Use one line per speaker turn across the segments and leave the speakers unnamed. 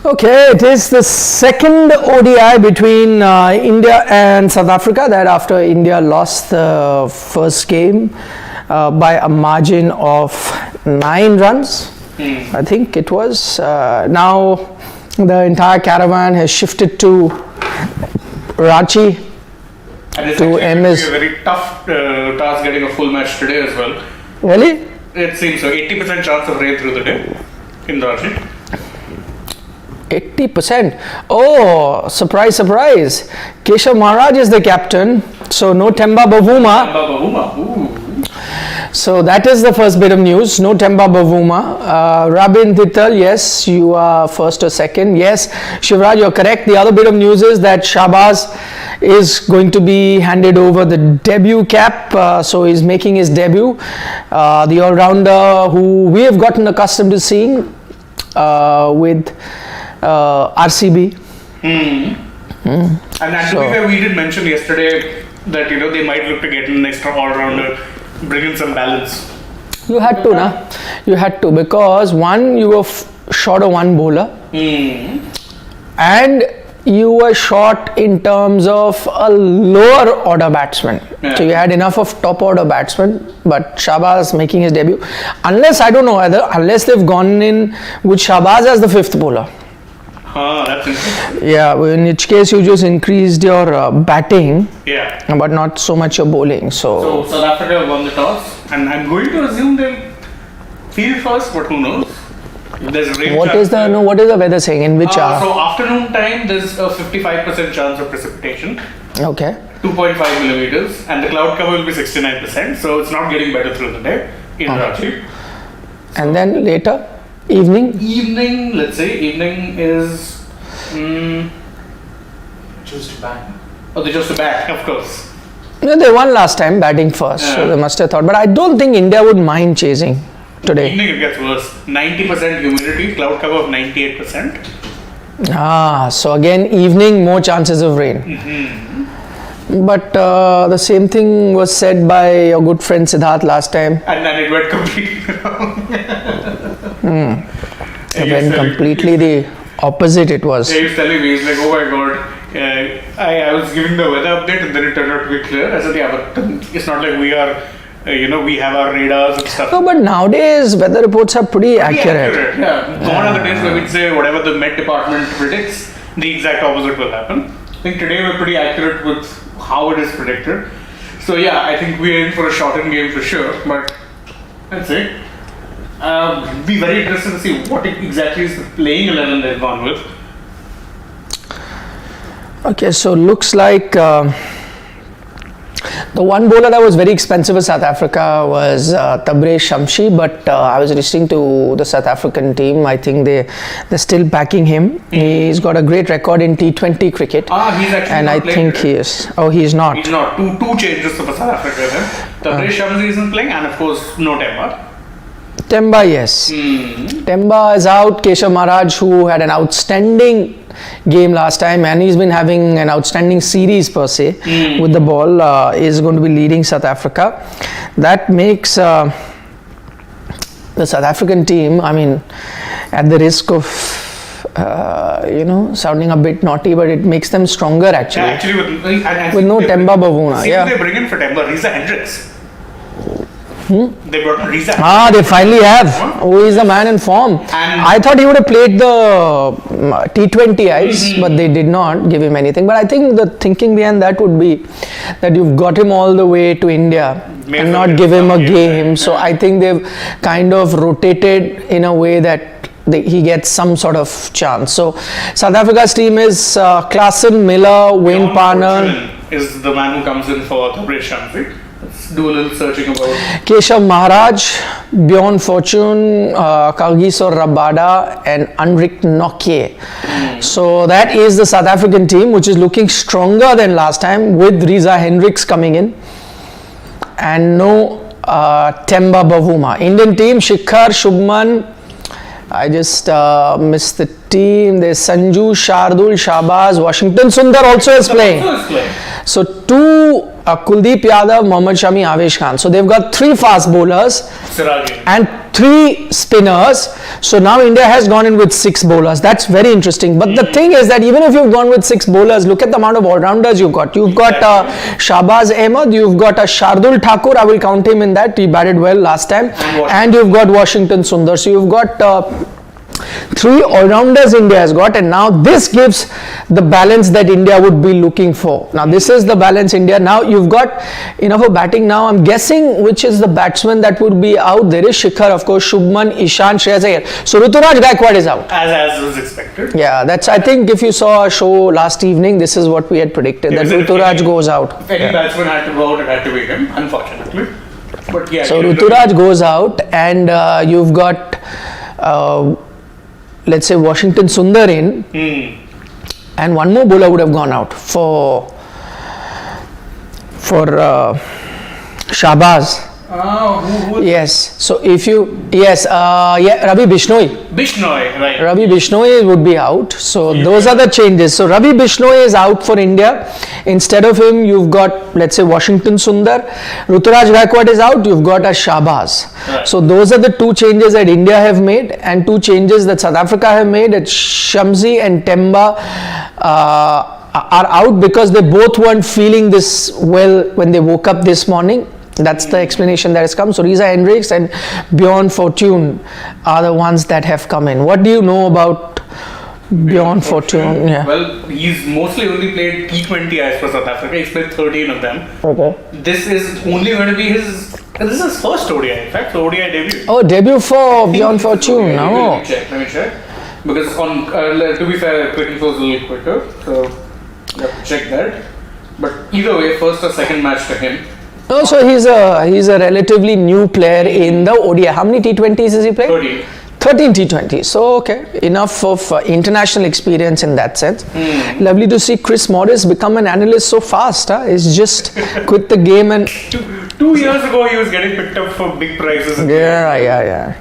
Okay, it is the second ODI between India and South Africa, that after India lost the first game by a margin of 9 runs. I think it was. Now the entire caravan has shifted to Ranchi.
And it's
to
actually
MS.
a very tough task getting a full match today as well.
Really?
It seems so. 80% chance of rain through the day in Ranchi.
80%. Oh, surprise, surprise. Keshav Maharaj is the captain. So no Temba Bavuma.
Ooh.
So that is the first bit of news. No Temba Bavuma. Rabin Tittal, yes, you are first or second. Yes, Shivraj, you're correct. The other bit of news is that Shahbaz is going to be handed over the debut cap. So he's making his debut. The all-rounder who we have gotten accustomed to seeing with RCB.
And to be fair, we did mention yesterday that they might look to get an extra all-rounder, bring in some balance.
You had to, na? You had to, because one, you were short of one bowler, and you were short in terms of a lower order batsman.
Yeah.
So you had enough of top order batsmen, but Shahbaz making his debut. Unless they've gone in with Shahbaz as the fifth bowler.
That's interesting.
Yeah, in which case you just increased your batting,
Yeah.
but not so much your bowling.
So South Africa won the toss, and I'm going to assume they'll field first, but who knows? There's rain
what is the weather saying? In which hour?
So afternoon time, there's a 55% chance of precipitation,
Okay.
2.5 millimeters, and the cloud cover will be 69%. So it's not getting better through the day in Ranchi.
And then later, evening?
Evening, let's say, evening is
Choose to bat.
oh, they chose to bat, of course.
No, they won last time, batting first, so they must have thought. But I don't think India would mind chasing today.
Evening it gets worse. 90% humidity, cloud cover of 98%.
So again, evening, more chances of rain. But the same thing was said by your good friend Siddharth last time.
And then it went completely wrong.
When completely the opposite it was.
He was telling me, he's like, oh my god, I was giving the weather update and then it turned out to be clear. I said, yeah, but it's not like we are, we have our radars and stuff.
No, but nowadays weather reports are pretty accurate.
Yeah. Gone are the days where we'd say whatever the Met department predicts, the exact opposite will happen. I think today we're pretty accurate with how it is predicted. So yeah, I think we're in for a shortened game for sure, but that's it. Be very interested to see what exactly is the playing 11 they've gone with.
Okay, so looks like the one bowler that was very expensive for South Africa was Tabraiz Shamshi, but I was listening to the South African team. I think they're still backing him. He's got a great record in T20 cricket.
He's actually
and
not
I
playing
think
today.
he is. Oh, he's not.
He's not. Two changes for South Africa then. Tabraiz Shamsi isn't playing, and of course no Temba.
Temba, yes. Temba is out. Keshav Maharaj, who had an outstanding game last time, and he's been having an outstanding series per se with the ball, is going to be leading South Africa. That makes the South African team, I mean, at the risk of sounding a bit naughty, but it makes them stronger actually.
Yeah, actually
with no Temba Bavuna.
See
Yeah.
who they bring in for Temba, Reza Hendricks. They brought Reza.
They finally have. Who is the man in form?
And
I thought he would have played the T20 ice, but they did not give him anything. But I think the thinking behind that would be that you've got him all the way to India and not give him a game. So I think they've kind of rotated in a way that he gets some sort of chance. So South Africa's team is Klaasen, Miller, Wayne Parner.
Is the man who comes in for Tabraiz Shamsi. Let's do a little searching about
Keshav Maharaj, Bjorn Fortune, Kagiso Rabada, and Anrik Nokia. So that is the South African team, which is looking stronger than last time, with Reza Hendricks coming in and no Temba Bavuma. Indian team, Shikhar, Shubman. I just missed the team. There's Sanju, Shardul, Shahbaz, Washington. Sundar also is playing. So two Kuldeep Yadav, Mohammad Shami, Avesh Khan. So they've got 3 fast bowlers
Siraj.
and 3 spinners. So now India has gone in with 6 bowlers. That's very interesting. But the thing is that even if you've gone with 6 bowlers, look at the amount of all-rounders you've got. You've got Shahbaz Ahmed, you've got a Shardul Thakur. I will count him in that. He batted well last time. And you've got Washington Sundar. So you've got 3 all-rounders India has got, and now this gives the balance that India would be looking for. Now this is the balance India. Now you've got enough of batting. Now I'm guessing which is the batsman that would be out. There is Shikhar, of course, Shubman, Ishan, Shreyas Iyer. So Ruturaj Gaikwad is out.
As was expected.
Yeah, that's. I think if you saw a show last evening, this is what we had predicted, that Ruturaj goes out.
If any batsman had to go out, it had to be him, unfortunately. But yeah.
So Ruturaj goes out, and you've got let's say Washington Sundar in, and one more bowler would have gone out for Shahbaz.
Who
Yes. So if you Ravi Bishnoi.
Bishnoi, right.
Ravi Bishnoi would be out. So those are the changes. So Ravi Bishnoi is out for India. Instead of him, you've got, let's say, Washington Sundar. Ruturaj Gaikwad is out. You've got a Shahbaz.
Right.
So those are the 2 changes that India have made, and 2 changes that South Africa have made. That Shamsi and Temba are out because they both weren't feeling this well when they woke up this morning. That's the explanation that has come. So Reza Hendricks and Bjorn Fortune are the ones that have come in. What do you know about Bjorn Fortune? Yeah.
Well, he's mostly only played T20 as for South Africa. He's played 13 of them.
Okay.
This is only going to be his first ODI, in fact, so ODI debut.
Oh, debut for Bjorn Fortune.
No. Let me check. Because to be fair, Quick Info is a little quicker, so you have to check that. But either way, first or second match to him.
No, so he's a relatively new player in the ODI. How many T20s has he played?
13.
13 T20s. So, okay, enough of international experience in that sense. Lovely to see Chris Morris become an analyst so fast. He's just quit the game and...
2 years ago, he was getting picked up for big prizes.
Yeah.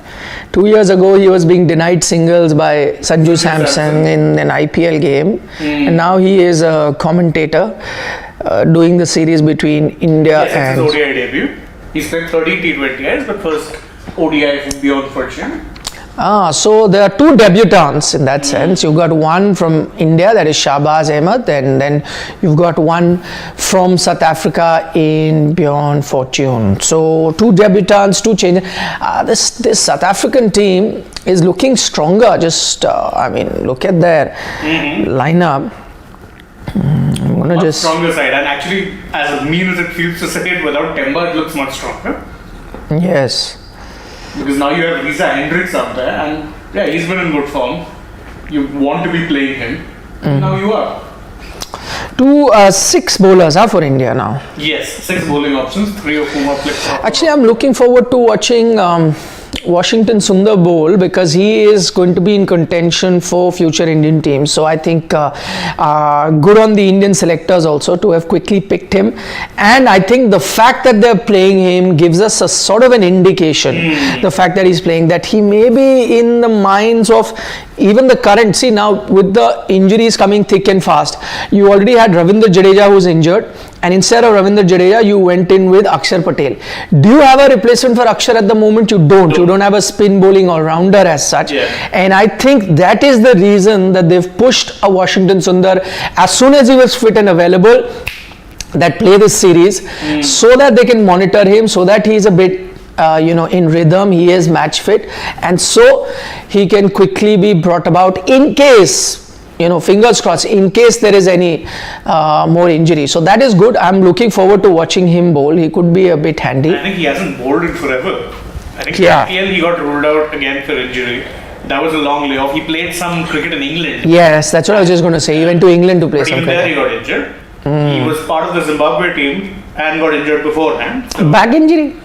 2 years ago, he was being denied singles by Sanju Samson in an IPL game. And now he is a commentator. Doing the series between India and...
Yes, it's his ODI debut. He's played 13 T20Is, but first ODI from Bjorn Fortune.
So there are 2 debutants in that sense. You've got one from India, that is Shahbaz Ahmed, and then you've got one from South Africa in Bjorn Fortune. So 2 debutants, 2 changes. This South African team is looking stronger. Just, look at their lineup. I'm gonna
much
just
stronger side, and actually, as mean as it feels to say it, without Temba, it looks much stronger.
Yes.
Because now you have Reza Hendricks up there, and yeah, he's been in good form. You want to be playing him. Now you are.
6 bowlers for India now.
Yes, 6 bowling options, 3 of whom are flicked.
Actually, I'm looking forward to watching Washington Sundar bowl because he is going to be in contention for future Indian teams. So I think good on the Indian selectors also to have quickly picked him. And I think the fact that they're playing him gives us a sort of an indication. The fact that he's playing, that he may be in the minds of even the current. See, now with the injuries coming thick and fast, you already had Ravindra Jadeja who's injured, and instead of Ravindra Jadeja, you went in with Akshar Patel. Do you have a replacement for Akshar at the moment? You don't. You don't have a spin bowling all-rounder as such. And I think that is the reason that they've pushed a Washington Sundar as soon as he was fit and available, that play this series, so that they can monitor him, so that he's a bit in rhythm, he is match fit, and so he can quickly be brought about in case, fingers crossed, in case there is any more injury. So that is good. I'm looking forward to watching him bowl. He could be a bit handy.
I think he hasn't bowled in forever. I think IPL he got ruled out again for injury. That was a long layoff. He played some cricket in England.
Yes, that's what I was just going to say. He went to England to play some cricket.
There he got injured. He was part of the Zimbabwe team and got injured beforehand. So
back injury?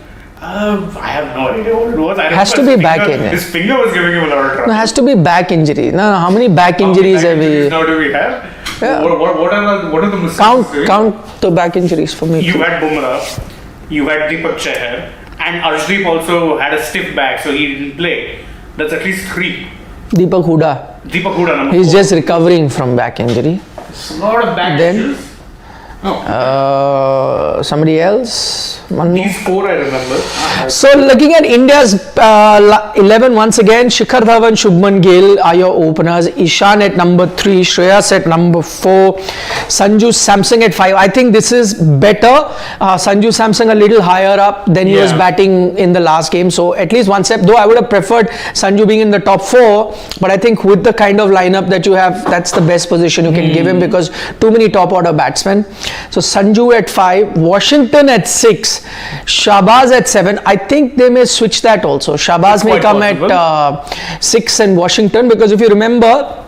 I have no idea what it was.
Has to be back injury.
His finger was giving him a lot of trouble.
No, has to be back injury. No, how many back injuries have we?
Now do we have?
Yeah.
What are the mistakes?
Count the back injuries for me.
You had Bumrah, you had Deepak Chahar, and Arshdeep also had a stiff back, so he didn't play. That's at least 3.
Deepak Huda.
Number
He's
4.
just recovering from back injury.
A lot of back issues.
Somebody else? One more.
These 4 I remember.
So looking at India's 11 once again, Shikhar Dhawan, Shubman Gill are your openers. Ishan at number 3, Shreyas at number 4, Sanju Samsung at 5. I think this is better. Sanju Samsung a little higher up than he was batting in the last game. So at least one step. Though I would have preferred Sanju being in the top 4, but I think with the kind of lineup that you have, that's the best position you can give him because too many top order batsmen. So Sanju at 5, Washington at 6, Shahbaz at 7. I think they may switch that also. Shahbaz may come at 6 and Washington, because if you remember,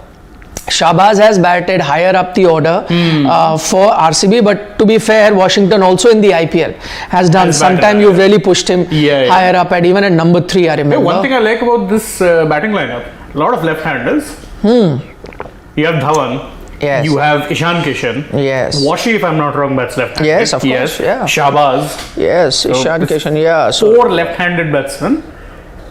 Shahbaz has batted higher up the order for RCB, but to be fair, Washington also in the IPL has done. Sometime you've really pushed him higher up at even at number 3, I remember.
One thing I like about this batting lineup, a lot of left-handers. You have Dhawan.
Yes.
You have Ishan Kishan.
Yes.
Washi, if I'm not wrong, bats left-handed.
Yes, of course. Yeah.
Shahbaz.
Yes, so Ishan Kishan. Yeah.
So 4 left-handed batsmen.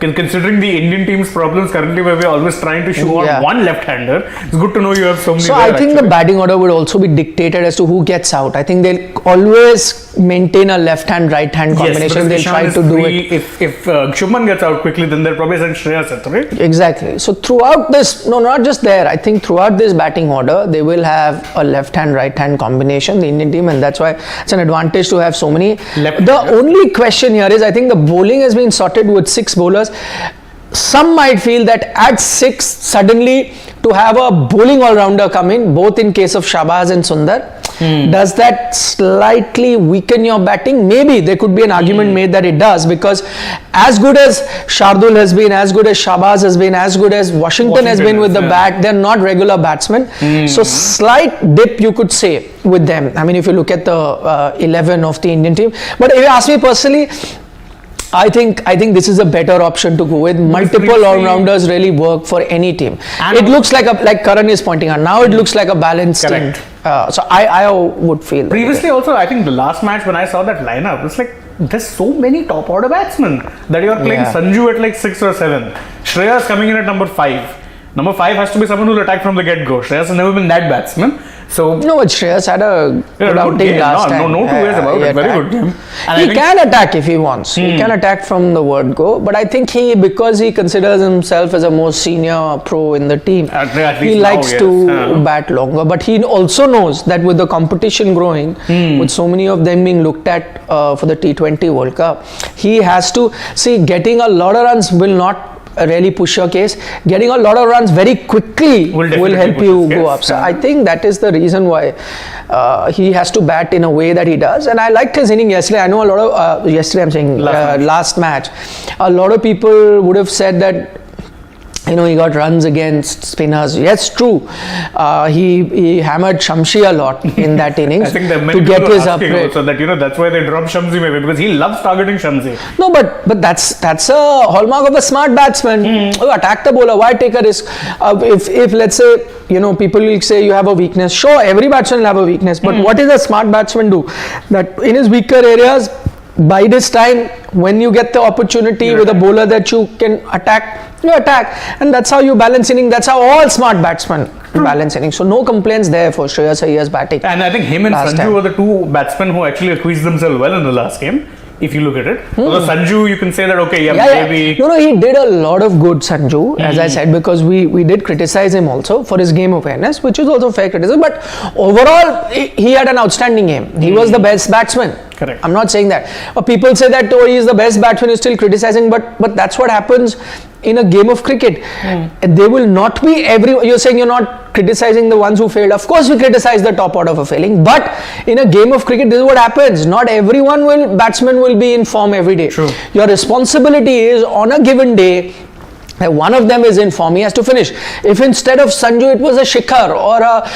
Considering the Indian team's problems currently, where we're always trying to show on one left-hander, it's good to know you have so many.
So I think the batting order would also be dictated as to who gets out. I think they'll always maintain a left-hand, right-hand combination. They'll try to do it.
If Shubman gets out quickly, then they'll probably send Shreyas at 3.
Exactly. So throughout this, no, not just there. I think throughout this batting order, they will have a left-hand, right-hand combination, the Indian team, and that's why it's an advantage to have so many. The only question here is, I think the bowling has been sorted with 6 bowlers. Some might feel that at 6 suddenly to have a bowling all-rounder come in, both in case of Shahbaz and Sundar, does that slightly weaken your batting? Maybe there could be an argument made that it does, because as good as Shardul has been, as good as Shahbaz has been, as good as Washington has been with the bat, they're not regular batsmen. So slight dip you could say with them. I mean, if you look at the 11 of the Indian team. But if you ask me personally, I think this is a better option to go with. Multiple all-rounders really work for any team. And it looks like Karan is pointing out. Now it looks like a balanced team. So I would feel.
Previously also, I think the last match when I saw that lineup, it's like there's so many top order batsmen that you are playing. Sanju at like 6 or 7. Shreyas coming in at number 5. Number 5 has to be someone who'll attack from the get-go. Shreyas has never been that batsman. So
no, but Shreyas had a good outing last time.
No two ways about it. Very good game.
And he can attack if he wants. He can attack from the word go. But I think because he considers himself as a more senior pro in the team, he likes to bat longer. But he also knows that with the competition growing, with so many of them being looked at for the T20 World Cup, he has to see getting a lot of runs will not really push your case. Getting a lot of runs very quickly will help you go up. So I think that is the reason why he has to bat in a way that he does. And I liked his inning yesterday. I know a lot of last match. A lot of people would have said that he got runs against spinners. Yes, true. He hammered Shamshi a lot in that innings to get his up rate.
So that that's why they dropped Shamsi maybe, because he loves targeting Shamsi.
No, but that's a hallmark of a smart batsman. Attack the bowler. Why take a risk? If let's say people will say you have a weakness. Sure, every batsman will have a weakness. But what does a smart batsman do? That in his weaker areas, by this time, when you get the opportunity with a bowler that you can attack, you attack, and that's how you balance inning. That's how all smart batsmen balance inning. So no complaints there for Shreyas Iyengar's batting.
And I think him and Sanju were the 2 batsmen who actually acquitted themselves well in the last game. If you look at it, although Sanju, you can say that maybe.
He did a lot of good, Sanju, as I said, because we did criticize him also for his game awareness, which is also fair criticism. But overall, he had an outstanding game. He was the best batsman.
Correct.
I'm not saying that. But people say that he is the best batsman. You're still criticizing, but that's what happens in a game of cricket. They will not be you're saying you're not criticizing the ones who failed. Of course we criticize the top order for failing, but in a game of cricket this is what happens. Not everyone batsman will be in form every day.
True.
Your responsibility is on a given day, one of them is in form, he has to finish. If instead of Sanju it was a Shikhar or a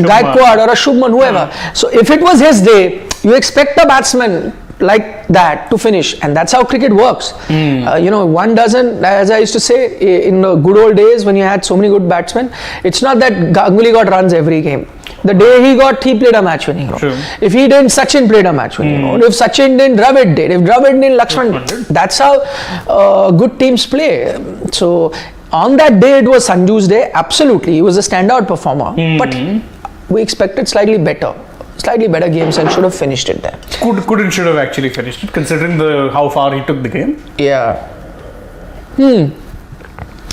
Gaikwad or a Shubman, whoever, so if it was his day, you expect a batsman like that to finish, and that's how cricket works. One doesn't, as I used to say in the good old days when you had so many good batsmen, it's not that Ganguly got runs every game. The day he played a match winning role. If he didn't, Sachin played a match winning role. If Sachin didn't, Dravid did. If Dravid didn't, Lakshman did. That's how good teams play. So on that day it was Sanju's day. Absolutely, he was a standout performer, but we expected slightly better. slightly better games and should have finished it there.
Should have actually finished it, considering how far he took the game.
Yeah.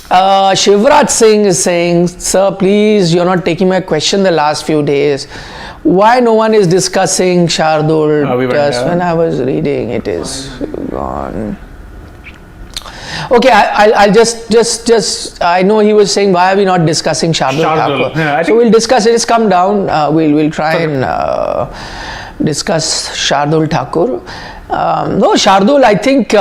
Shivraj Singh is saying, sir, please, you're not taking my question the last few days. Why no one is discussing Shardul? Just when I was reading, it is gone. Okay, I'll just I know he was saying, why are we not discussing Shardul Thakur?
Yeah,
so we'll discuss it. Just come down. We'll try and discuss Shardul Thakur. No, Shardul, I think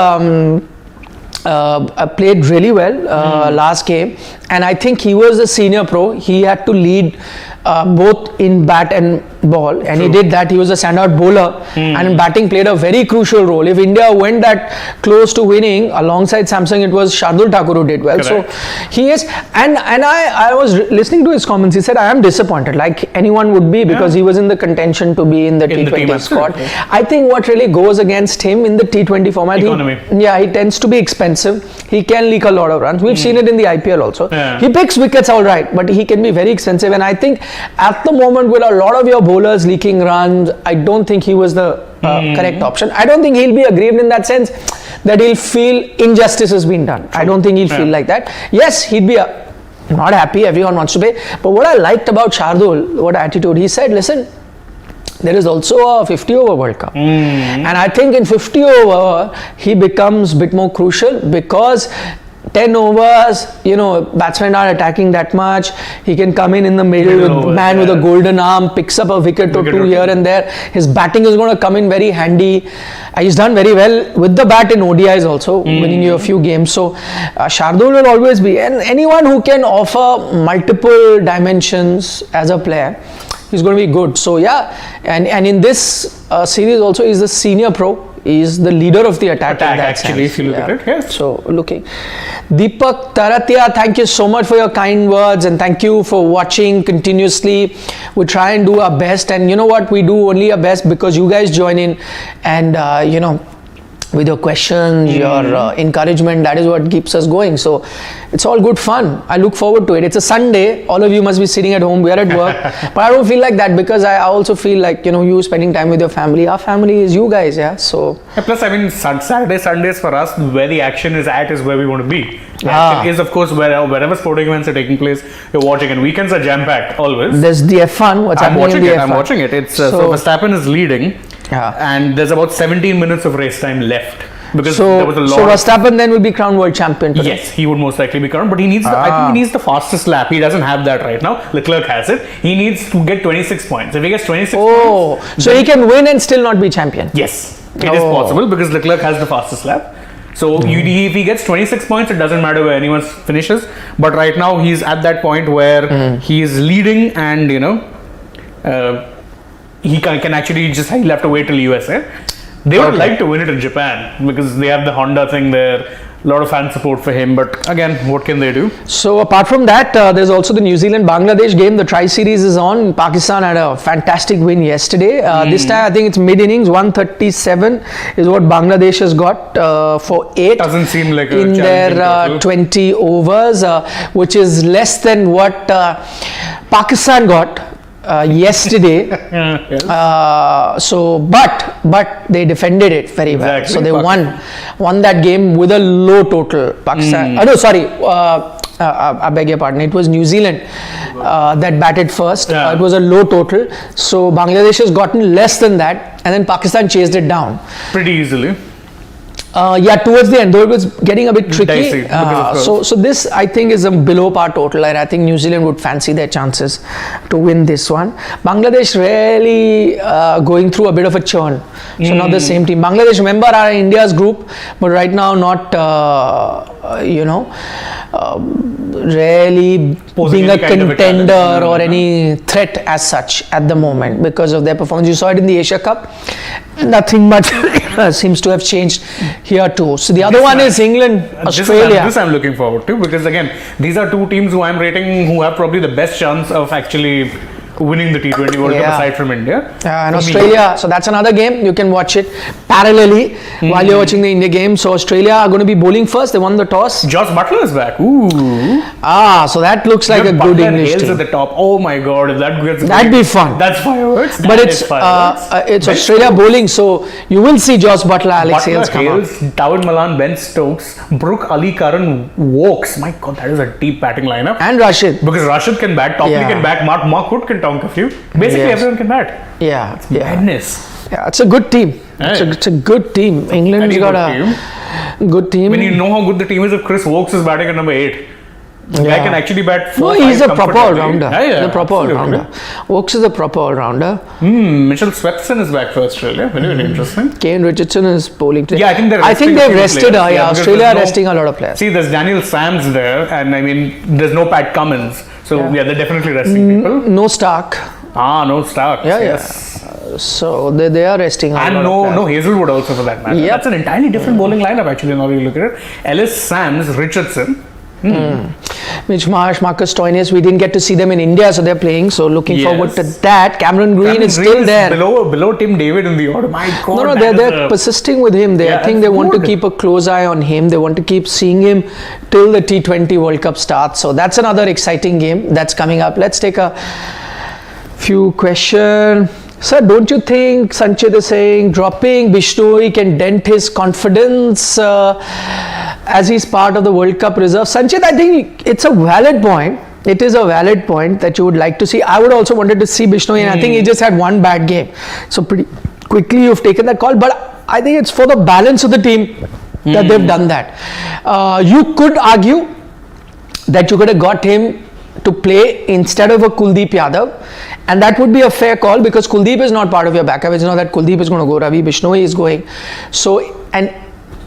played really well last game, and I think he was a senior pro. He had to lead both in bat and ball, and he did that. He was a standout bowler, and in batting played a very crucial role. If India went that close to winning alongside Samsung, it was Shardul Thakur who did well.
Correct.
So he is, and I was listening to his comments. He said, I am disappointed, like anyone would be, because he was in the contention to be in the T20 squad. I think what really goes against him in the T20 format, he tends to be expensive. He can leak a lot of runs. We've seen it in the IPL also. He picks wickets all right, but he can be very expensive, and I think at the moment with a lot of your bowlers leaking runs, I don't think he was the correct option. I don't think he'll be aggrieved in that sense that he'll feel injustice has been done. I don't think he'll feel like that. Yes, he'd be not happy, everyone wants to pay, but what I liked about Shardul, what attitude, he said, listen, there is also a 50 over World Cup, and I think in 50 over he becomes a bit more crucial, because 10 overs, batsmen are attacking that much. He can come in the middle with with a golden arm, picks up a wicket or two here and there. His batting is going to come in very handy. He's done very well with the bat in ODIs also, winning you a few games. So Shardul will always be, and anyone who can offer multiple dimensions as a player, he's going to be good. So yeah, and in this series also, he's the senior pro. Is the leader of the attack in that
actually,
sense.
If you look at it, yes.
So looking, Deepak Taratia, thank you so much for your kind words, and thank you for watching continuously. We try and do our best, and you know what, we do only our best because you guys join in, and with your questions, your encouragement, that is what keeps us going. So it's all good fun. I look forward to it. It's a Sunday. All of you must be sitting at home. We are at work. But I don't feel like that, because I also feel like, you spending time with your family. Our family is you guys, yeah. So
plus, I mean, Sundays for us, where the action is at is where we want to be. The action is, of course, wherever sporting events are taking place, you're watching, and weekends are jam-packed always.
There's the F1. What's happening in the F1?
I'm watching it. It's so Verstappen is leading. And there's about 17 minutes of race time left, because there was a lot.
So Verstappen then will be crowned world champion today.
Yes, he would most likely be crowned, but he needs I think he needs the fastest lap. He doesn't have that right now. Leclerc has it. He needs to get 26 points. If he gets 26 points,
so he can win and still not be champion.
Yes, it is possible, because Leclerc has the fastest lap. So if he gets 26 points, it doesn't matter where anyone finishes. But right now he's at that point where he is leading, and he can actually he'll have to wait till USA. They would like to win it in Japan, because they have the Honda thing there. A lot of fan support for him, but again, what can they do? So
apart from that, there's also the New Zealand-Bangladesh game. The tri-series is on. Pakistan had a fantastic win yesterday. This time, I think it's mid-innings. 137 is what Bangladesh has got for 8.
Doesn't seem like a
in their 20 overs, which is less than what Pakistan got yesterday. But they defended it very well. Exactly. So they won that game with a low total. Pakistan. I beg your pardon. It was New Zealand that batted first. It was a low total. So Bangladesh has gotten less than that, and then Pakistan chased it down
pretty easily.
Towards the end, though it was getting a bit tricky. So this, I think, is a below par total, and I think New Zealand would fancy their chances to win this one. Bangladesh really going through a bit of a churn. So not the same team. Bangladesh, remember, are in India's group, but right now not, really being a contender or any threat as such at the moment because of their performance. You saw it in the Asia Cup. Nothing much seems to have changed here too. So the other one is England, Australia.
This I'm looking forward to, because again, these are two teams who I'm rating who have probably the best chance of actually winning the T20 World Cup
Yeah.
aside from India.
And
For me.
Australia, so that's another game. You can watch it parallelly while you're watching the India game. So Australia are going to be bowling first. They won the toss.
Josh Butler is back. Ooh.
So that looks like a good
Butler
English
Hales
team.
at the top. Oh my God, if that gets
That'd be fun.
That's fireworks.
But
That
it's
is fireworks.
it's Australia bowling, so you will see Josh Butler, Alex
Butler,
Hales come out.
Hales, Dawood Malan, Ben Stokes, Brooke, Ali Karan, Wokes. My God, that is a deep batting lineup.
And Rashid.
Because Rashid can bat, Topley
Yeah.
can bat, Mark Wood can tonk a few. Basically,
Yes.
everyone can bat.
Yeah, yeah,
Madness.
yeah. It's a good team. It's a good team. England's
Very
got
good
a good team.
When you know how good the team is, if Chris Wokes is batting at number 8, the guy
Yeah.
can actually bat
No,
4,
he's
5
a proper
comfortably.
all-rounder.
Yeah,
He's a proper
absolutely.
all-rounder. Oakes is a proper all-rounder.
Mitchell Swepson is back for Australia. Very, very interesting.
Kane Richardson is bowling today.
Yeah, I think they're
I think
resting a
they've
few
rested.
players.
Yeah,
Because
Australia
there's
are
no-
resting a lot of players.
See, there's Daniel Sams there, and I mean, there's no Pat Cummins. So,
Yeah.
yeah, they're definitely resting people.
No Stark.
No Stark.
Yeah,
yes.
So they are resting a
And
lot of
no,
players.
no Hazelwood also for that matter.
Yep.
That's an entirely different bowling lineup actually. Now you look at it, Ellis, Sams, Richardson.
Mitch Marsh, Marcus Stoinis, we didn't get to see them in India, so they're playing. So looking
Yes.
forward to that. Cameron Green is still there.
Below Tim David in the order. My God.
No, they're persisting with him.
Yeah,
I think they
that's
want to
good.
keep a close eye on him. They want to keep seeing him till the T20 World Cup starts. So that's another exciting game that's coming up. Let's take a few questions. Sir, don't you think Sanchit is saying dropping Bishnoi can dent his confidence as he's part of the World Cup reserve? Sanchit, I think it's a valid point. It is a valid point that you would like to see. I would also wanted to see Bishnoi, and I think he just had one bad game. So pretty quickly you've taken that call. But I think it's for the balance of the team that they've done that. You could argue that you could have got him to play instead of a Kuldeep Yadav, and that would be a fair call because Kuldeep is not part of your backup. It's not that Kuldeep is going to go, Ravi Bishnoi is going. So, and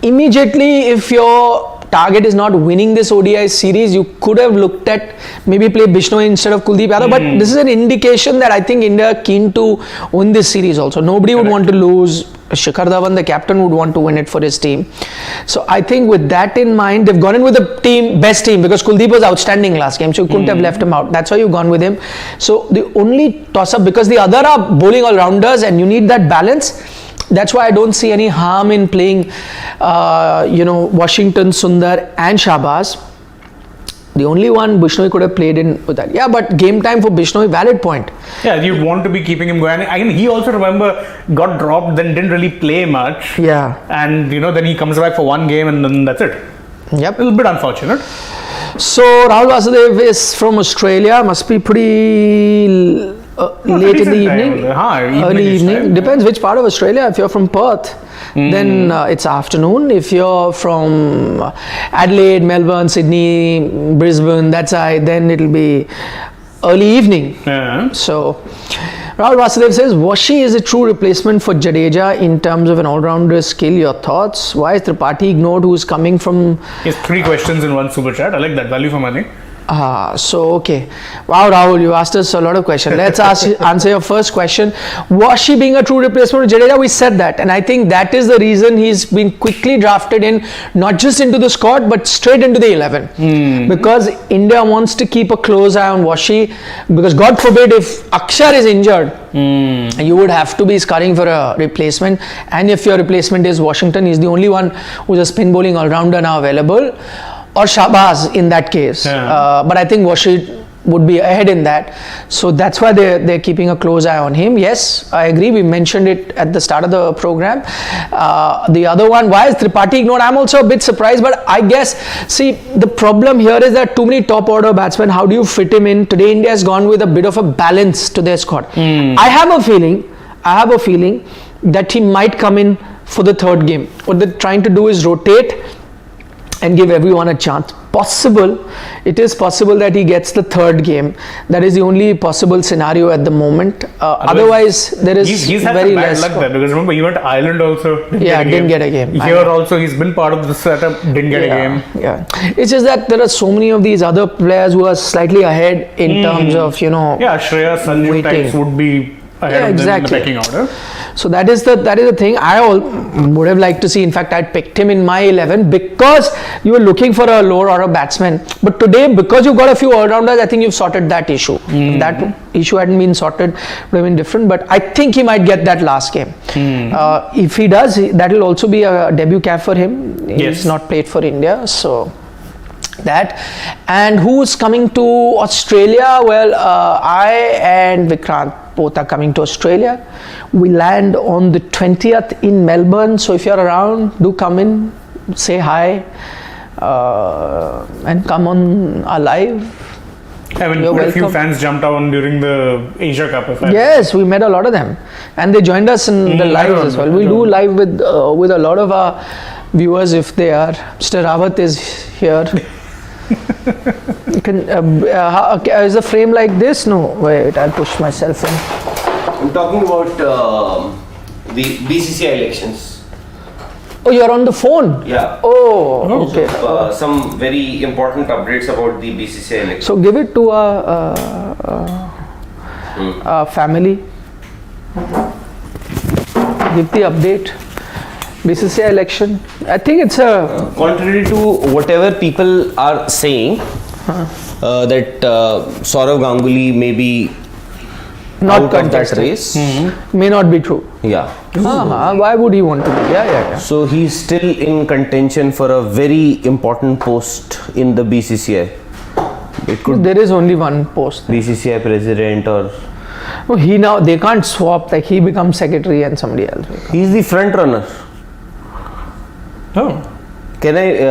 immediately if your target is not winning this ODI series, you could have looked at maybe play Bishnoi instead of Kuldeep Yadav. But this is an indication that I think India are keen to win this series also. Nobody would want to lose. Shikhar Dhawan, the captain, would want to win it for his team. So I think with that in mind, they've gone in with the best team because Kuldeep was outstanding last game, so you couldn't have left him out. That's why you've gone with him. So the only toss-up, because the other are bowling all-rounders and you need that balance. That's why I don't see any harm in playing, Washington, Sundar and Shahbaz. The only one Bishnoi could have played in with that. Yeah, but game time for Bishnoi, valid point.
Yeah, you'd want to be keeping him going. Again, he also, remember, got dropped, then didn't really play much.
Yeah.
And, then he comes back for one game and then that's it.
Yep.
A little bit unfortunate.
So Rahul Vasudev is from Australia. Must be pretty late in the evening. Early evening. Depends which part of Australia. If you're from Perth, then it's afternoon. If you're from Adelaide, Melbourne, Sydney, Brisbane, that side, then it'll be early evening.
Yeah.
So Rahul Vasudev says, Washi is a true replacement for Jadeja in terms of an all-rounder skill. Your thoughts? Why is Tripathi ignored, who's coming from...
He has 3 questions in one super chat. I like that, value for money.
So okay. Wow, Rahul, you asked us a lot of questions. Let's answer your first question. Washi being a true replacement for Jadeja, we said that, and I think that is the reason he's been quickly drafted in, not just into the squad but straight into the 11. Because India wants to keep a close eye on Washi, because God forbid if Akshar is injured, you would have to be scurrying for a replacement, and if your replacement is Washington, he's the only one who's a spin bowling all-rounder now available, or Shahbaz in that case. But I think Washi would be ahead in that. So that's why they're keeping a close eye on him. Yes, I agree. We mentioned it at the start of the program. The other one, why is Tripathi ignored? I'm also a bit surprised, but I guess, see, the problem here is that too many top order batsmen. How do you fit him in? Today, India has gone with a bit of a balance to their squad. I have a feeling that he might come in for the third game. What they're trying to do is rotate and give everyone a chance. It is possible that he gets the third game. That is the only possible scenario at the moment. Otherwise, there is
he's had
very
some bad
less.
luck there, because remember, he went to Ireland also.
Didn't get a game.
Here also, he's been part of the setup, didn't get a game.
Yeah, it's just that there are so many of these other players who are slightly ahead in terms of,
Yeah, Shreya, Sanju types would be ahead of them in the pecking order.
So that is the thing. Would have liked to see. In fact, I'd picked him in my 11 because you were looking for a lower order batsman. But today, because you've got a few all-rounders, I think you've sorted that issue. If that issue hadn't been sorted, it would have been different. But I think he might get that last game. If he does, that will also be a debut cap for him. He's not played for India, so that. And who's coming to Australia? Well, I and Vikrant both are coming to Australia. We land on the 20th in Melbourne, so if you're around, do come in, say hi, and come on our live.
I mean, a few fans jumped on during the Asia Cup.
Yes, we met a lot of them, and they joined us in the lives as well. We'll do live with a lot of our viewers if they are. Mr. Rawat is here. Is the frame like this? No, wait, I'll push myself in.
I'm talking about the BCCI elections.
Oh, you're on the phone?
Yeah.
Oh, okay.
So, some very important updates about the BCCI elections.
So give it to our family. Give the update. BCCI election. I think it's a...
Contrary to whatever people are saying, that Sourav Ganguly may be
not
out of that race.
May not be true.
Yeah.
Why would he want to be? Yeah.
So he's still in contention for a very important post in the BCCI. It could
There is only one post.
BCCI president or...
No, they can't swap, like he becomes secretary and somebody else.
He's the front runner.
Oh.
Can I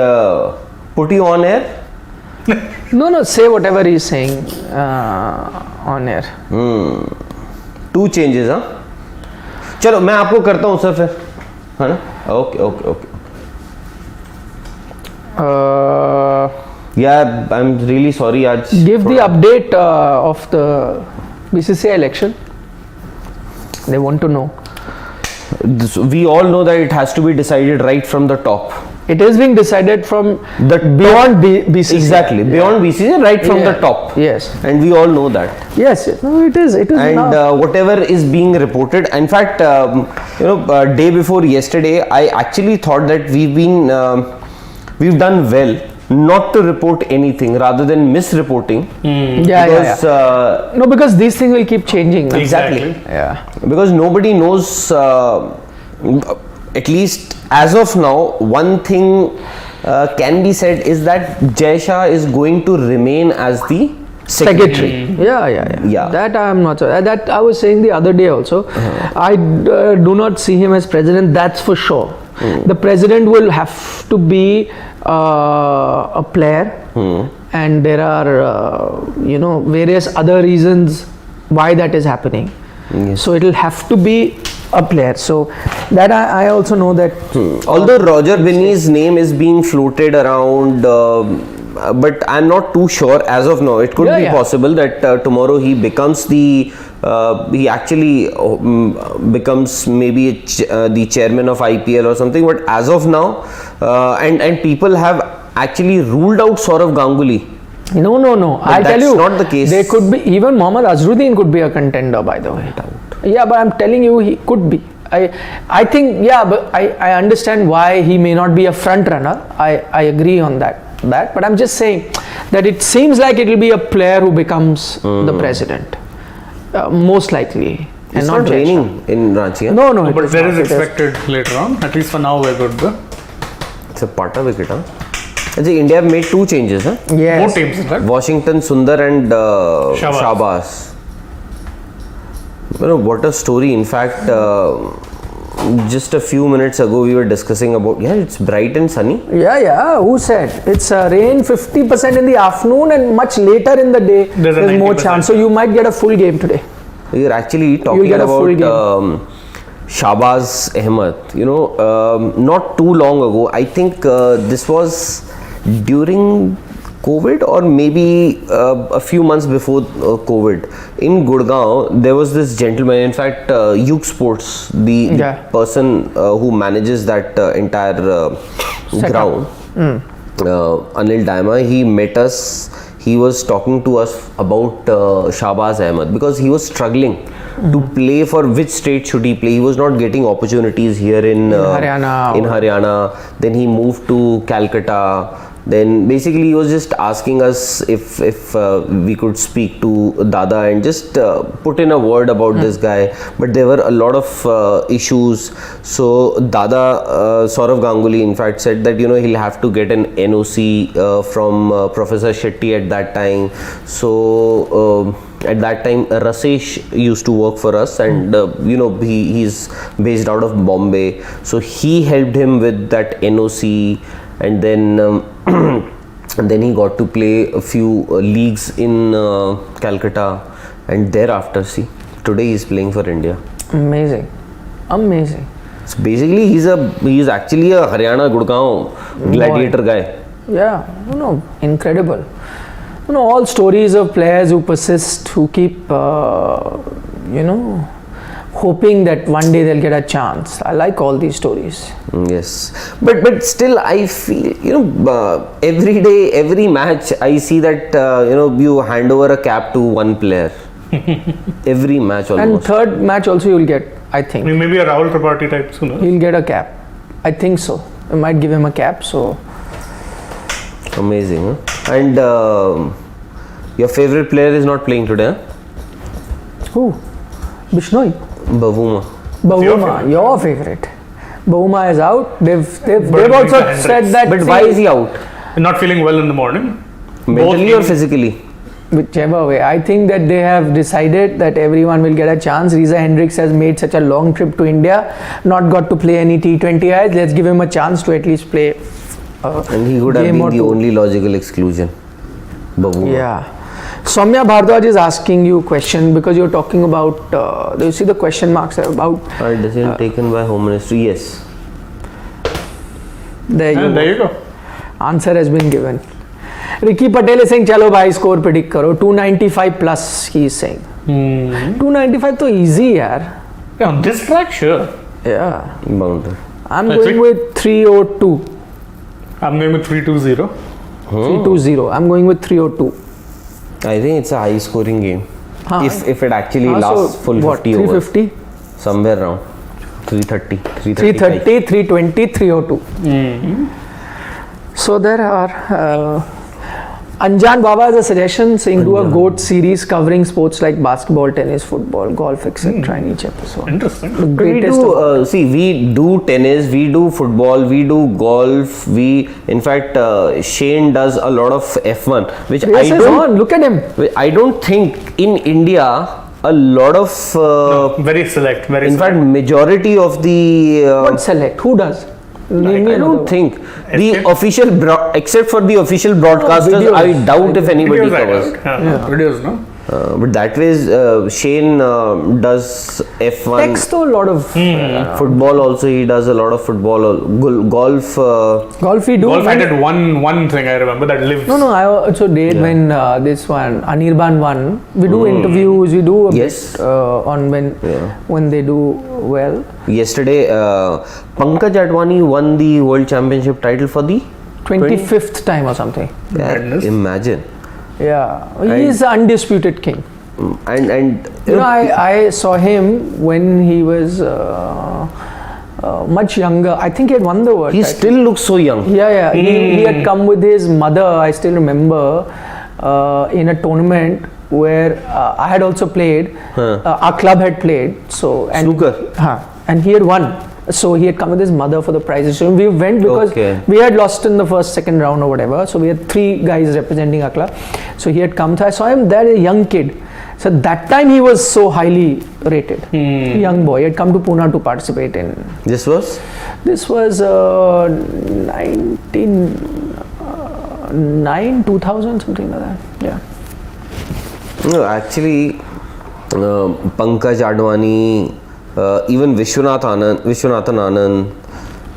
put you on air?
No, say whatever he's saying on air.
2 changes, हाँ? चलो मैं आपको करता हूँ sir फिर, है ना? Okay. Yeah, I'm really sorry आज.
Give the update of the BCCI election. They want to know.
We all know that it has to be decided right from the top.
It is being decided from
The
beyond BCCI.
Exactly, beyond BCCI, right from the top.
Yes.
And we all know that.
Yes. No, it is.
And whatever is being reported, in fact, day before yesterday, I actually thought that we've done well not to report anything rather than misreporting.
Because these things will keep changing.
Exactly.
Yeah.
Because nobody knows, at least as of now, one thing can be said is that Jai Shah is going to remain as the secretary.
Yeah. That I am not sure. That I was saying the other day also. I do not see him as president, that's for sure. The president will have to be a player, and there are various other reasons why that is happening.
Yes.
So it will have to be a player. So that I also know that.
Although Roger Binney's name is being floated around, but I'm not too sure as of now. It could be possible that tomorrow he becomes he actually becomes maybe the chairman of IPL or something. But as of now, and people have actually ruled out Sourav Ganguly.
No. I tell you,
not the case.
There could be even Mohammad Azharuddin could be a contender, by the way. Yeah, but I'm telling you, he could be. I think, but I understand why he may not be a front runner. I agree on that. But I'm just saying that it seems like it will be a player who becomes the president, most likely.
It's not raining in Ranchi.
No,
but there is expected later on. At least for now, we're good.
It's a Pata wicket, huh? India have made 2 changes, huh?
Yes.
4 teams, in fact.
Washington, Sundar and Shahbaz. What a story. In fact, just a few minutes ago we were discussing about, it's bright and sunny.
Yeah. Who said? It's rain 50% in the afternoon and much later in the day there's more chance. So you might get a full game today.
You're actually talking about Shahbaz Ahmed. Not too long ago, I think this was during COVID or maybe a few months before COVID. In Gurgaon, there was this gentleman, in fact, Yug Sports, the person who manages that entire ground, Anil Daima, he met us. he was talking to us about Shahbaz Ahmed because he was struggling to play. For which state should he play? He was not getting opportunities here in Haryana. Then he moved to Calcutta. Then basically he was just asking us if we could speak to Dada and just put in a word about this guy. But there were a lot of issues. So Dada, Saurav Ganguly in fact said that he'll have to get an NOC from Professor Shetty at that time. So at that time Rasesh used to work for us, and he's based out of Bombay. So he helped him with that NOC, and then and then he got to play a few leagues in Calcutta, and thereafter, see, today he's playing for India.
Amazing.
So basically, he's actually a Haryana Gurgaon gladiator guy.
Yeah, incredible. All stories of players who persist, who keep, hoping that one day they'll get a chance. I like all these stories.
Yes, but still I feel every day, every match I see that you hand over a cap to one player. Every match almost.
And third match also you'll get, I think.
Maybe a Rahul Tripathi type sooner.
He'll get a cap. I think so. I might give him a cap. So
amazing, huh? And your favorite player is not playing today, huh?
Who? Bishnoi.
Bavuma,
your favorite. Bavuma is out. They've also said that.
But why is he out?
Not feeling well in the morning.
Mentally or physically?
Whichever way. I think that they have decided that everyone will get a chance. Riza Hendricks has made such a long trip to India, not got to play any T20Is. Let's give him a chance to at least play.
And he would have been the only logical exclusion. Bavuma.
Yeah. Soumya Bhardwaj is asking you a question because you're talking about, do you see the question marks about?
Decision taken by Home Ministry, yes.
There
you go.
Answer has been given. Ricky Patel is saying, chalo bhai, score predict karo. 295 plus, he is saying. 295 to easy, yaar.
Yeah, on this track, sure.
Yeah.
Boundary.
I'm going with 302.
I'm going with 320.
320. I'm going with 302.
I think it's a high scoring game. If it actually lasts full 50 overs.
350?
Somewhere around 330,
320, 302. So there are Anjan Baba has a suggestion saying do a GOAT series covering sports like basketball, tennis, football, golf, etc. in each episode.
Interesting.
The greatest
we do tennis, we do football, we do golf. In fact, Shane does a lot of F1, which
look at him.
I don't think in India a lot of
very select.
In fact, majority of the
what select? Who does?
I don't think the official except for the official broadcasters. I doubt if anybody covers.
Videos, no?
But that way, Shane does F1.
Text a lot of
football also. He does a lot of football. Golf.
Golf we do.
Golf. I did one thing I remember that lives.
No. I also did when this one Anirban won. We do interviews. We do a bit on when they do well.
Yesterday, Pankaj Advani won the World Championship title for the
25th time or something.
Yeah, imagine.
Yeah, he is the undisputed king.
And
I saw him when he was much younger. I think he had won the world.
He still looks so young.
Yeah. He had come with his mother. I still remember in a tournament where I had also played. Our club had played.
Snooker.
And he had won. So he had come with his mother for the prizes. So we went because we had lost in the second round or whatever. So we had 3 guys representing our club. So he had come. So I saw him there, a young kid. So that time he was so highly rated. Young boy. He had come to Pune to participate in.
This was
2000, something like that. Yeah.
No, actually, Pankaj Advani, even Vishwanathan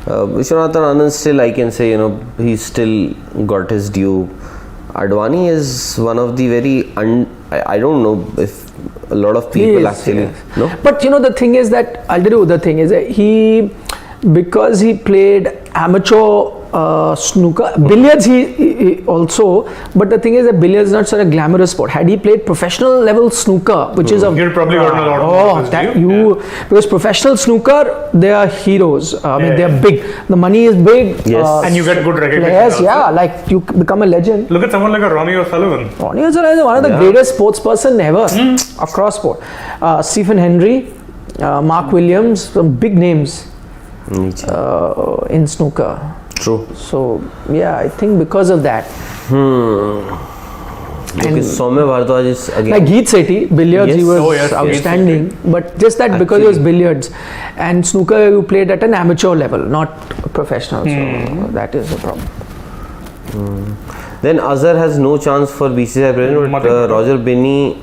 Anand still, I can say, he's still got his due. Advani is one of the very I don't know if a lot of people no.
But the thing is that I'll tell you the thing is that because he played amateur snooker, billiards he also, but the thing is that billiards is not such a glamorous sport. Had he played professional level snooker, which is a
You'd probably gotten a lot of
because professional snooker, they are heroes. I mean, they are big. The money is big.
Yes.
And you get good recognition.
Players,
also.
yeah, like you become a legend.
Look at someone like a Ronnie O'Sullivan.
Ronnie O'Sullivan is one of the greatest sports person ever across sport. Stephen Hendry, Mark Williams, some big names in snooker.
True.
So yeah, I think because of that.
Because Soumya Bharadwaj is again.
Like Geet Sethi, billiards, he
Yes.
was outstanding. But just that because it was billiards, and snooker you played at an amateur level, not professional. So that is the problem.
Then Azhar has no chance for BCCI president, but Roger Binney.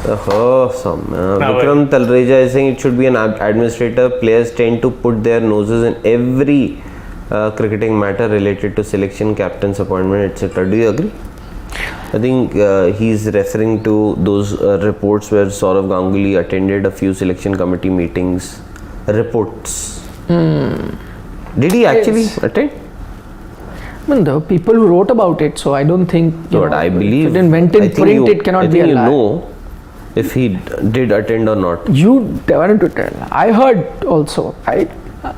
Vikram Talreja is saying it should be an administrator. Players tend to put their noses in every cricketing matter related to selection, captain's appointment, etc. Do you agree? I think he's referring to those reports where Sourav Ganguly attended a few selection committee meetings. Reports. Did he actually attend?
I mean, the people who wrote about it, so I don't think.
But I believe.
If it didn't went in print, it cannot be a lie.
You know if he did attend or not.
You wanted to tell. I heard also. I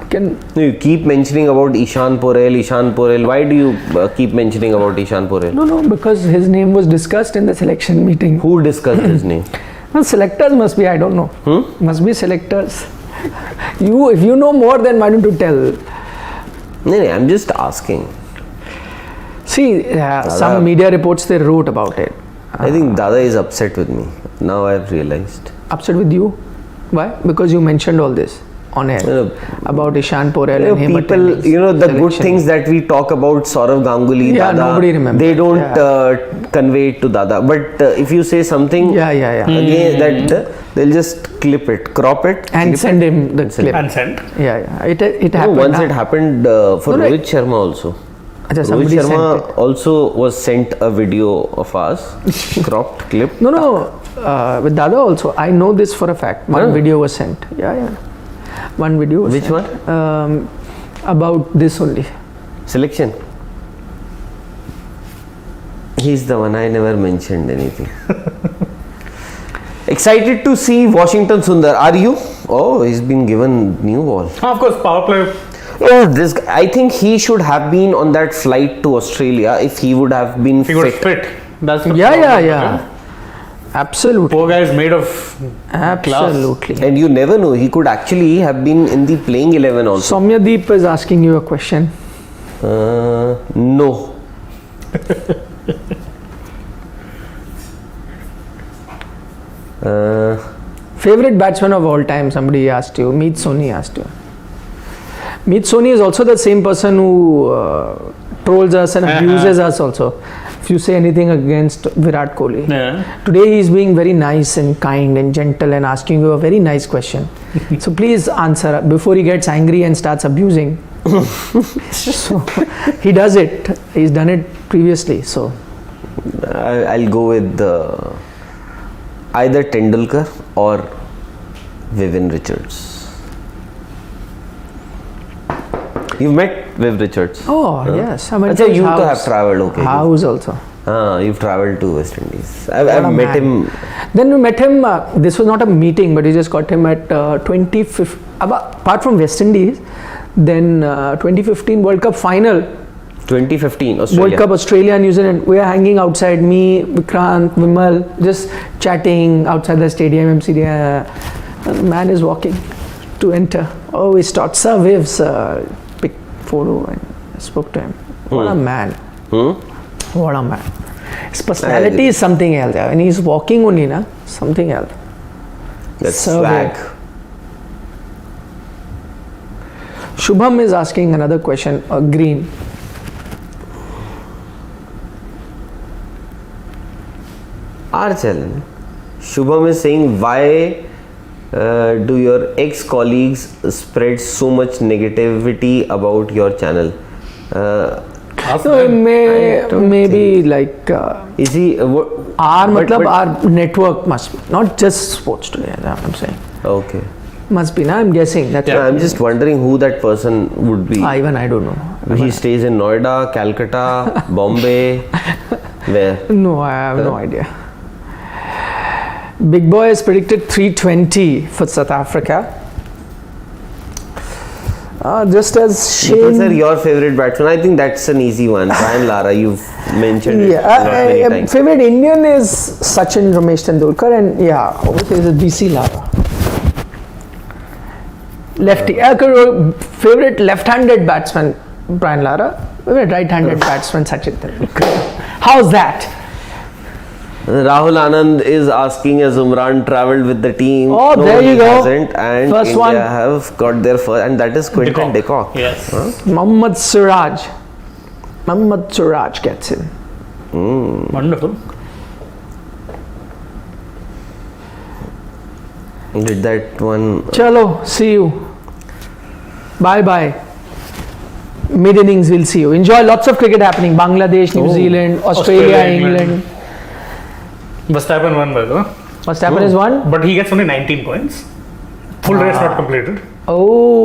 can.
You keep mentioning about Ishan Porel. Why do you keep mentioning about Ishan Porel?
No, because his name was discussed in the selection meeting.
Who discussed his name?
Well, selectors must be. I don't know. Must be selectors. If you know more, then why don't you tell?
No, I'm just asking.
See, some media reports they wrote about it.
I think Dada is upset with me. Now I've realized.
Upset with you? Why? Because you mentioned all this on air about Ishan Porel and him
people,
attending
the good
selection.
things that we talk about Sourav Ganguly,
Yeah,
Dada,
nobody remembers.
they don't convey it to Dada. But if you say something again, that they'll just clip it, crop it,
and send him the clip.
And sent.
Yeah. It happened.
Once it happened for Rohit Sharma also. Rohit Sharma also was sent a video of us, cropped clip.
No. With Dada also, I know this for a fact. One video was sent. Yeah. One video was
Which
sent.
one?
About this only.
Selection. He's the one. I never mentioned anything. Excited to see Washington Sundar. Are you? Oh, he's been given new ball.
Of course, power play.
Oh, this guy, I think he should have been on that flight to Australia if he would have been
He got fit. That's the
Yeah.
problem.
Absolutely.
Poor guy is made of
Absolutely.
And you never know, he could actually have been in the playing 11 also.
Soumya Deep is asking you a question.
No.
Favorite batsman of all time, somebody asked you. Meet Soni asked you. Meet Soni is also the same person who trolls us and abuses us also. If you say anything against Virat Kohli.
Yeah.
Today he is being very nice and kind and gentle and asking you a very nice question. So please answer before he gets angry and starts abusing. So he does it. He's done it previously. So
I'll go with either Tendulkar or Vivian Richards. You've met Viv Richards?
Oh, yes. I mean,
Achha, you have travelled, okay.
House also.
You've travelled to West Indies. I've met him.
Then we met him, this was not a meeting, but we just got him at 2015, apart from West Indies, then 2015 World Cup final.
2015, Australia.
World Cup, Australia, New Zealand. We are hanging outside, me, Vikrant, Vimal, just chatting outside the stadium, MCD. The man is walking to enter. Oh, we start, sir, Viv, sir. Big photo and I spoke to him. What a man. What a man. His personality is something else. When he's walking only, something else.
That's
Sir
swag.
Viv. Shubham is asking another question. Green.
Our channel. Shubham is saying, why do your ex-colleagues spread so much negativity about your channel?
So maybe like
Is he?
our network must be not just sports today. I'm saying.
Okay.
Must be, na? I'm guessing. That's
I'm just wondering who that person would be.
even I don't know.
He stays in Noida, Calcutta, Bombay. Where?
No, I have no idea. Big Boy has predicted 320 for South Africa. Just as
Nikhil sir,
Shane.
your favorite batsman? I think that's an easy one. Brian Lara, you've mentioned it not many times.
Favorite Indian is Sachin Ramesh Tendulkar, and obviously is BC Lara. Lefty. Favorite left-handed batsman Brian Lara. Favorite right-handed batsman Sachin Tendulkar. How's that?
Rahul Anand is asking, has Umran travelled with the team?
Oh,
no,
there you
he
go.
Hasn't, and
First
India
one.
have got their first, and that is Quinton de Kock.
Yes.
Mohammad Suraj. Mohammad Suraj gets in.
Wonderful.
Did that one?
Chalo, see you. Bye bye. Mid innings, we'll see you. Enjoy lots of cricket happening. Bangladesh, New Zealand, Australia, England.
Verstappen won, by the way.
Verstappen is one.
But he gets only 19 points. Full race not completed.
Oh.